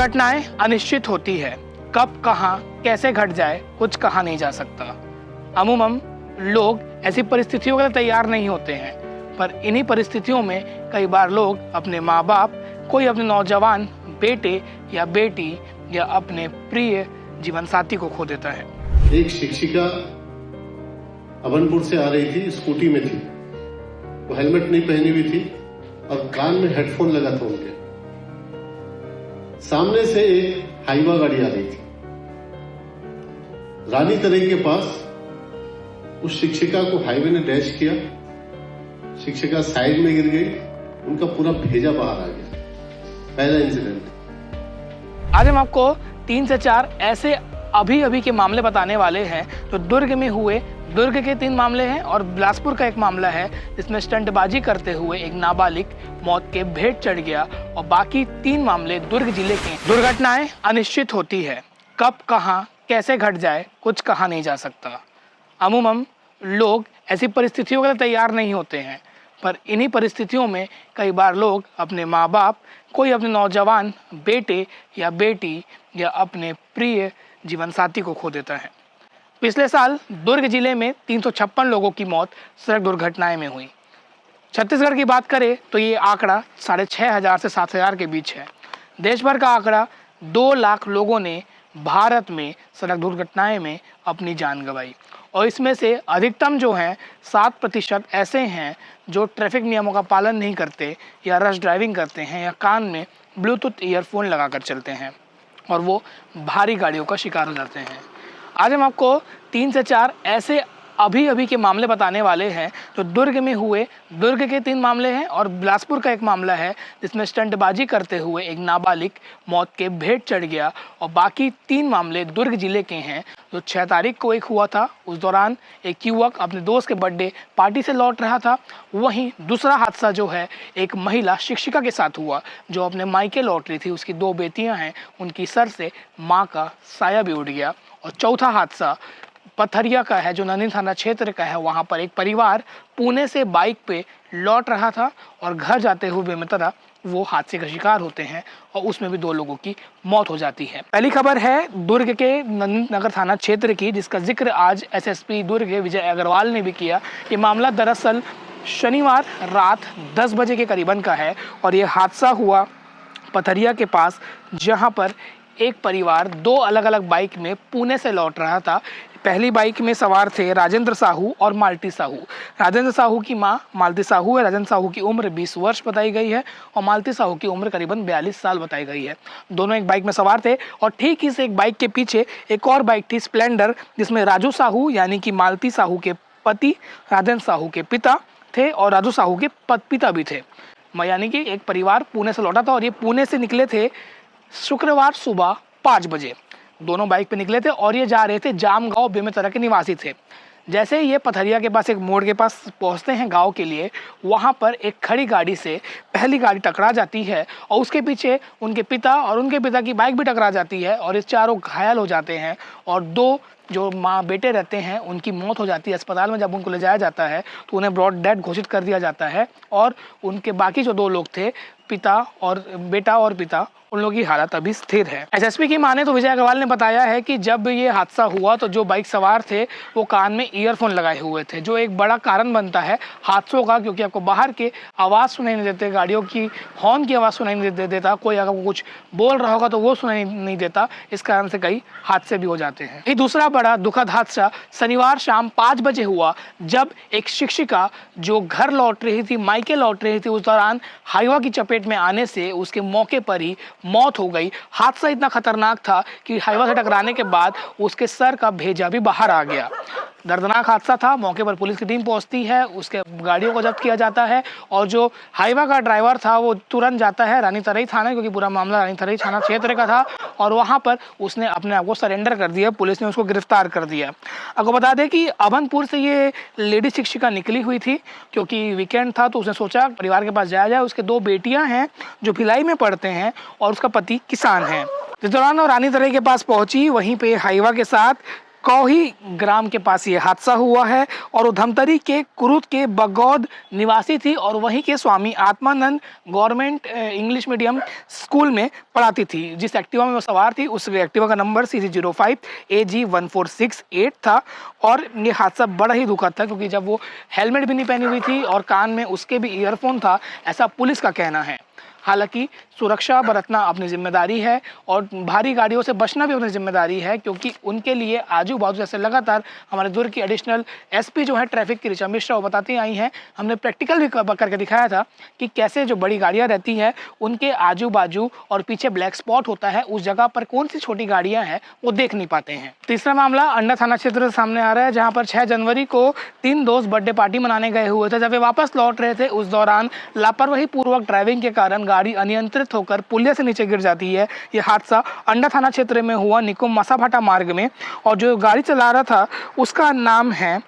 दुर्घटनाएं अनिश्चित होती है, कब कहां कैसे घट जाए कुछ कहा नहीं जा सकता। अमूमन लोग ऐसी परिस्थितियों के लिए तैयार नहीं होते हैं, पर इन्हीं परिस्थितियों में कई बार लोग अपने माँ बाप, कोई अपने नौजवान बेटे या बेटी या अपने प्रिय जीवन साथी को खो देता है। एक शिक्षिका अभनपुर से आ रही थी, स्कूटी में थी, वो हेलमेट नहीं पहनी हुई थी और कान में हेडफोन लगा था उनके। सामने से एक हाईवा गाड़ी आ रही थी। रानी तरई के पास उस शिक्षिका को हाईवे ने डैश किया, शिक्षिका साइड में गिर गई, उनका पूरा भेजा बाहर आ गया। पहला इंसिडेंट। आज हम आपको 3 से 4 ऐसे अभी के मामले बताने वाले हैं जो दुर्ग में हुए। दुर्ग के 3 मामले हैं और बिलासपुर का एक मामला है जिसमें स्टंटबाजी करते हुए एक नाबालिग मौत के भेंट चढ़ गया, और बाकी 3 मामले दुर्ग जिले के। दुर्घटनाएं अनिश्चित होती है, कब कहां कैसे घट जाए कुछ कहा नहीं जा सकता। अमूमन लोग ऐसी परिस्थितियों के लिए तैयार नहीं होते हैं, पर इन्हीं परिस्थितियों में कई बार लोग अपने माँ बाप, कोई अपने नौजवान बेटे या बेटी या अपने प्रिय जीवन साथी को खो देता है। पिछले साल दुर्ग जिले में 356 लोगों की मौत सड़क दुर्घटनाएं में हुई। छत्तीसगढ़ की बात करें तो ये आंकड़ा 6,500 से 7,000 के बीच है। देश भर का आंकड़ा 2 लाख लोगों ने भारत में सड़क दुर्घटनाएं में अपनी जान गंवाई, और इसमें से अधिकतम जो हैं 7% ऐसे हैं जो ट्रैफिक नियमों का पालन नहीं करते या रश ड्राइविंग करते हैं या कान में ब्लूटूथ ईयरफोन लगाकर चलते हैं, और वो भारी गाड़ियों का शिकार हो जाते हैं। आज हम आपको 3 से 4 ऐसे अभी के मामले बताने वाले हैं जो दुर्ग में हुए। दुर्ग के 3 मामले हैं और बिलासपुर का एक मामला है जिसमें स्टंटबाजी करते हुए एक नाबालिग मौत के भेंट चढ़ गया, और बाकी 3 मामले दुर्ग जिले के हैं। जो 6 तारीख को एक हुआ था, उस दौरान एक युवक अपने दोस्त के बर्थडे पार्टी से लौट रहा था। वहीं दूसरा हादसा जो है एक महिला शिक्षिका के साथ हुआ जो अपने मायके लौट रही थी। उसकी 2 बेटियां हैं, उनकी सर से माँ का साया भी उड़ गया। और चौथा हादसा पथरिया का है जो नंदिनी थाना क्षेत्र का है। वहाँ पर एक परिवार पुणे से बाइक पे लौट रहा था और घर जाते हुए बेमतरा वो हादसे का शिकार होते हैं, और उसमें भी 2 लोगों की मौत हो जाती है। पहली खबर है दुर्ग के नंदिनी नगर थाना क्षेत्र की, जिसका जिक्र आज एसएसपी दुर्ग विजय अग्रवाल ने भी किया। ये मामला दरअसल शनिवार रात 10 बजे के करीबन का है, और ये हादसा हुआ पथरिया के पास, जहाँ पर एक परिवार 2 अलग-अलग बाइक में पुणे से लौट रहा था। पहली बाइक में सवार थे राजेंद्र साहू और मालती साहू। राजेंद्र साहू की मां मालती साहू है। राजेंद्र साहू की उम्र 20 वर्ष बताई गई है और मालती साहू की उम्र करीबन 42 साल बताई गई है। दोनों एक बाइक में सवार थे, और ठीक इस एक बाइक के पीछे एक और बाइक थी स्प्लेंडर, जिसमें राजू साहू यानी कि मालती साहू के पति राजेंद्र साहू के पिता थे और राजू साहू के पिता भी थे। यानी कि एक परिवार पुणे से लौटा था, और ये पुणे से निकले थे शुक्रवार सुबह 5 बजे। दोनों बाइक पे निकले थे और ये जा रहे थे जामगांव बेमेतरा के निवासी थे। जैसे ये पथरिया के पास एक मोड़ के पास पहुंचते हैं गांव के लिए, वहां पर एक खड़ी गाड़ी से पहली गाड़ी टकरा जाती है, और उसके पीछे उनके पिता और उनके पिता की बाइक भी टकरा जाती है, और इस चारों घायल हो जाते हैं। और 2 जो माँ बेटे रहते हैं उनकी मौत हो जाती है। अस्पताल में जब उनको ले जाया जाता है तो उन्हें ब्रॉड डेड घोषित कर दिया जाता है, और उनके बाकी जो 2 लोग थे, बेटा और पिता, उन लोगों की हालत अभी स्थिर है। एसएसपी की माने तो विजय अग्रवाल ने बताया है कि जब ये हादसा हुआ तो जो बाइक सवार थे वो कान में ईयरफोन लगाए हुए थे, जो एक बड़ा कारण बनता है हादसों का, क्योंकि आपको बाहर के आवाज़ सुनाई नहीं देते, गाड़ियों की हॉर्न की आवाज़ सुनाई नहीं देता, कोई अगर कुछ बोल रहा होगा तो वो सुनाई नहीं देता। इस कारण से कई हादसे भी हो जाते हैं। ये दूसरा बड़ा दुखद हादसा शनिवार शाम 5 बजे हुआ, जब एक शिक्षिका जो घर लौट रही थी, मायके लौट रही थी, उस दौरान हाईवा की चपेट में आने से उसके मौके पर ही मौत हो गई। हादसा इतना खतरनाक था कि हाईवा से टकराने के बाद उसके सर का भेजा भी बाहर आ गया। दर्दनाक हादसा था। मौके पर पुलिस की टीम पहुंचती है, उसके गाड़ियों को जब्त किया जाता है, और जो हाईवा का ड्राइवर था वो तुरंत जाता है रानी तरई थाना, क्योंकि पूरा मामला रानी तरई थाना क्षेत्र का था, और वहां पर उसने अपने आप को सरेंडर कर दिया। पुलिस ने उसको गिरफ्तार कर दिया। आपको बता दें कि अभनपुर से ये लेडी शिक्षिका निकली हुई थी, क्योंकि वीकेंड था तो उसने सोचा परिवार के पास जाया जाए। उसके 2 बेटियां हैं जो भिलाई में पढ़ते हैं, और उसका पति किसान है। जिस दौरान वो रानी तरई के पास पहुंची, वहीं पे हाईवा के साथ कौही ग्राम के पास ये हादसा हुआ है और वो धमतरी के कुरुद के बगौद निवासी थी और वहीं के Swami Atmanand government English medium school में पढ़ाती थी। जिस एक्टिवा में वो सवार थी उस एक्टिवा का नंबर CC05 AG1468 था और ये हादसा बड़ा ही दुखद था क्योंकि जब वो हेलमेट भी नहीं पहनी हुई थी और कान में उसके भी ईयरफोन था, ऐसा पुलिस का कहना है। हालांकि सुरक्षा बरतना अपनी जिम्मेदारी है और भारी गाड़ियों से बचना भी अपनी जिम्मेदारी है क्योंकि उनके लिए आजू बाजू जैसे लगातार हमारे दुर्ग की एडिशनल SP जो है ट्रैफिक की ऋचा मिश्रा वो बताती आई हैं। हमने प्रैक्टिकल भी करके दिखाया था कि कैसे जो बड़ी गाड़ियां रहती हैं उनके आजू बाजू और पीछे ब्लैक स्पॉट होता है, उस जगह पर कौन सी छोटी गाड़ियां हैं वो देख नहीं पाते हैं। तीसरा मामला अंडा थाना क्षेत्र से सामने आ रहा है जहाँ पर 6 जनवरी को 3 दोस्त बर्थडे पार्टी मनाने गए हुए थे। जब वे वापस लौट रहे थे उस दौरान लापरवाही पूर्वक ड्राइविंग के कारण गाड़ी अनियंत्रित होकर पुलिया से नीचे गिर जाती है। यह हादसा अंडा थाना क्षेत्र में हुआ निकुम मसाभाटा मार्ग में और जो गाड़ी चला रहा था उसका नाम है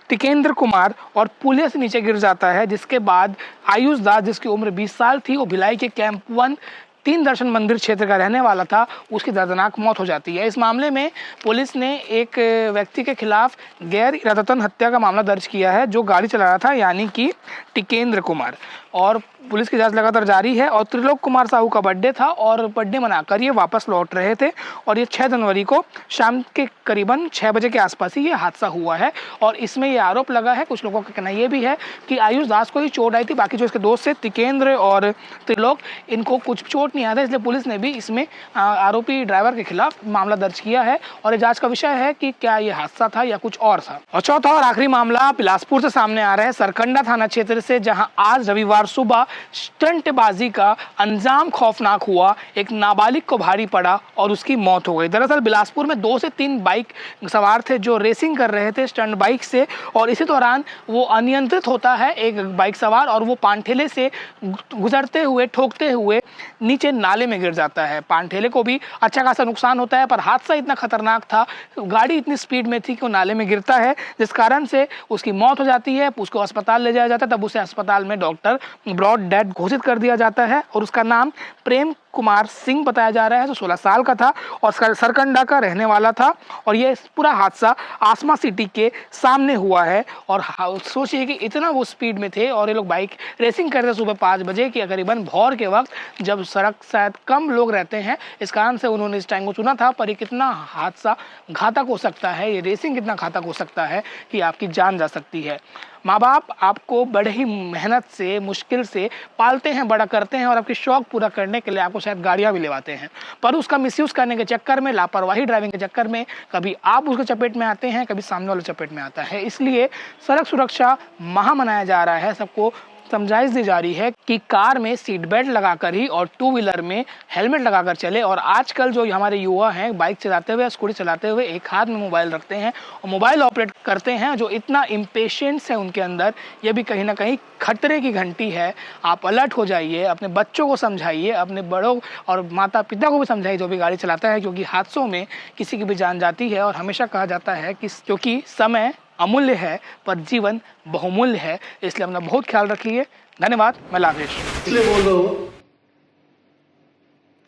टिकेंद्र कुमार और पुलिया से नीचे गिर जाता है। जिसके बाद आयुष दास जिसकी उम्र 20 साल थी, वो भिलाई के कैंप 1 तीन दर्शन मंदिर क्षेत्र का रहने वाला था, उसकी दर्दनाक मौत हो जाती है। इस मामले में पुलिस ने एक व्यक्ति के खिलाफ गैर इरादतन हत्या का मामला दर्ज किया है जो गाड़ी चला रहा था, यानी कि टिकेंद्र कुमार, और पुलिस की जांच लगातार जारी है। और त्रिलोक कुमार साहू का बर्थडे था और बर्थडे मनाकर ये वापस लौट रहे थे और ये 6 जनवरी को शाम के करीबन 6 बजे के आसपास ही ये हादसा हुआ है। और इसमें ये आरोप लगा है, कुछ लोगों का कहना ये भी है कि आयुष दास को ही चोट आई थी, बाकी जो इसके दोस्त थे टिकेंद्र और त्रिलोक, इनको कुछ चोट नहीं आया था, इसलिए पुलिस ने भी इसमें आरोपी ड्राइवर के खिलाफ मामला दर्ज किया है और ये जांच का विषय है कि क्या ये हादसा था या कुछ और था। और चौथा और आखिरी मामला बिलासपुर से सामने आ रहा है, सरकंडा थाना क्षेत्र से, जहां आज रविवार सुबह स्टंटबाजी का अंजाम खौफनाक हुआ। एक नाबालिग को भारी पड़ा और उसकी मौत हो गई। दरअसल बिलासपुर में 2 से 3 बाइक सवार थे जो रेसिंग कर रहे थे स्टंट बाइक से, और इसी दौरान वो अनियंत्रित होता है एक बाइक सवार और वो पानठेले से गुजरते हुए ठोकते हुए नीचे नाले में गिर जाता है। पानठेले को भी अच्छा खासा नुकसान होता है, पर हादसा इतना खतरनाक था, गाड़ी इतनी स्पीड में थी कि वो नाले में गिरता है, जिस कारण से उसकी मौत हो जाती है। उसको अस्पताल ले जाया जाता है, तब उसे अस्पताल में डॉक्टर ब्रॉड डेड घोषित कर दिया जाता है और उसका नाम प्रेम कुमार सिंह बताया जा रहा है, जो 16 साल का था और सरकंडा का रहने वाला था। और ये पूरा हादसा आसमा सिटी के सामने हुआ है। और सोचिए कि इतना वो स्पीड में थे और ये लोग बाइक रेसिंग करते सुबह 5 बजे के करीबन भोर के वक्त, जब सड़क शायद कम लोग रहते हैं, इस कारण से उन्होंने इस टाइम को चुना था। पर ये कितना हादसा घातक हो सकता है, ये रेसिंग कितना घातक हो सकता है कि आपकी जान जा सकती है। माँ बाप आपको बड़े ही मेहनत से मुश्किल से पालते हैं, बड़ा करते हैं और आपके शौक पूरा करने के लिए आपको शायद गाड़ियाँ भी दिलवाते हैं, पर उसका मिसयूज़ करने के चक्कर में, लापरवाही ड्राइविंग के चक्कर में कभी आप उसके चपेट में आते हैं, कभी सामने वाले चपेट में आता है। इसलिए सड़क सुरक्षा माह मनाया जा रहा है, सबको समझाइश दी जा रही है कि कार में सीट बेल्ट लगाकर ही और 2 व्हीलर में हेलमेट लगाकर चले। और आजकल जो हमारे युवा हैं बाइक चलाते हुए, स्कूटी चलाते हुए एक हाथ में मोबाइल रखते हैं और मोबाइल ऑपरेट करते हैं, जो इतना इम्पेशेंस है उनके अंदर, ये भी कहीं ना कहीं खतरे की घंटी है। आप अलर्ट हो जाइए, अपने बच्चों को समझाइए, अपने बड़ों और माता पिता को भी समझाइए जो भी गाड़ी चलाता है, क्योंकि हादसों में किसी की भी जान जाती है। और हमेशा कहा जाता है कि क्योंकि समय अमूल्य है पर जीवन बहुमूल्य है, इसलिए अपना बहुत ख्याल रखिए। धन्यवाद। मैं लाभेश इसलिए बोल रहा हूं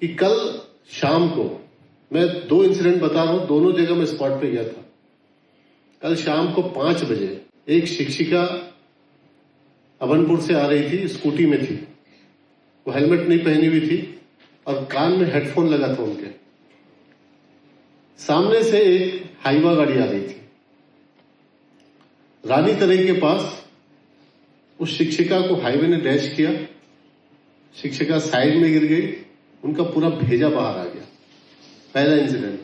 कि कल शाम को मैं 2 इंसिडेंट बता रहा हूं, दोनों जगह मैं स्पॉट पे गया था। कल शाम को 5 बजे एक शिक्षिका अभनपुर से आ रही थी, स्कूटी में थी, वो हेलमेट नहीं पहनी हुई थी और कान में हेडफोन लगा था उनके। सामने से एक हाईवा गाड़ी आ रही थी, रानी तरई के पास उस शिक्षिका को हाईवे ने डैश किया, शिक्षिका साइड में गिर गई, उनका पूरा भेजा बाहर आ गया। पहला इंसिडेंट।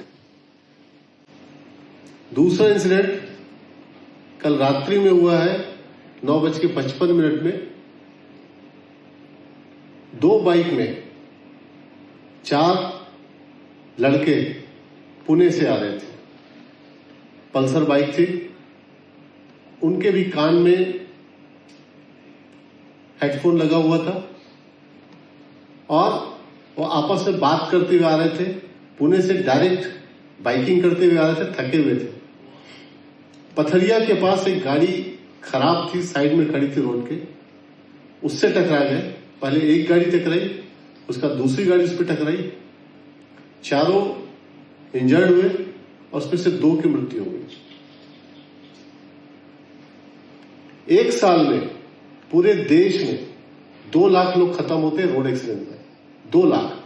दूसरा इंसिडेंट कल रात्रि में हुआ है 9:55 में। 2 बाइक में 4 लड़के पुणे से आ रहे थे, पल्सर बाइक थी, उनके भी कान में हेडफोन लगा हुआ था और वो आपस में बात करते हुए आ रहे थे। पुणे से डायरेक्ट बाइकिंग करते हुए आ रहे थे, थके हुए थे। पथरिया के पास एक गाड़ी खराब थी, साइड में खड़ी थी रोड के, उससे टकरा गए। पहले एक गाड़ी टकराई, उसका दूसरी गाड़ी उस पर टकराई, चारों इंजर्ड हुए और उसमें से 2 की मृत्यु हो गई। 1 साल में पूरे देश में 2 लाख लोग खत्म होते हैं रोड एक्सीडेंट में, 2 लाख।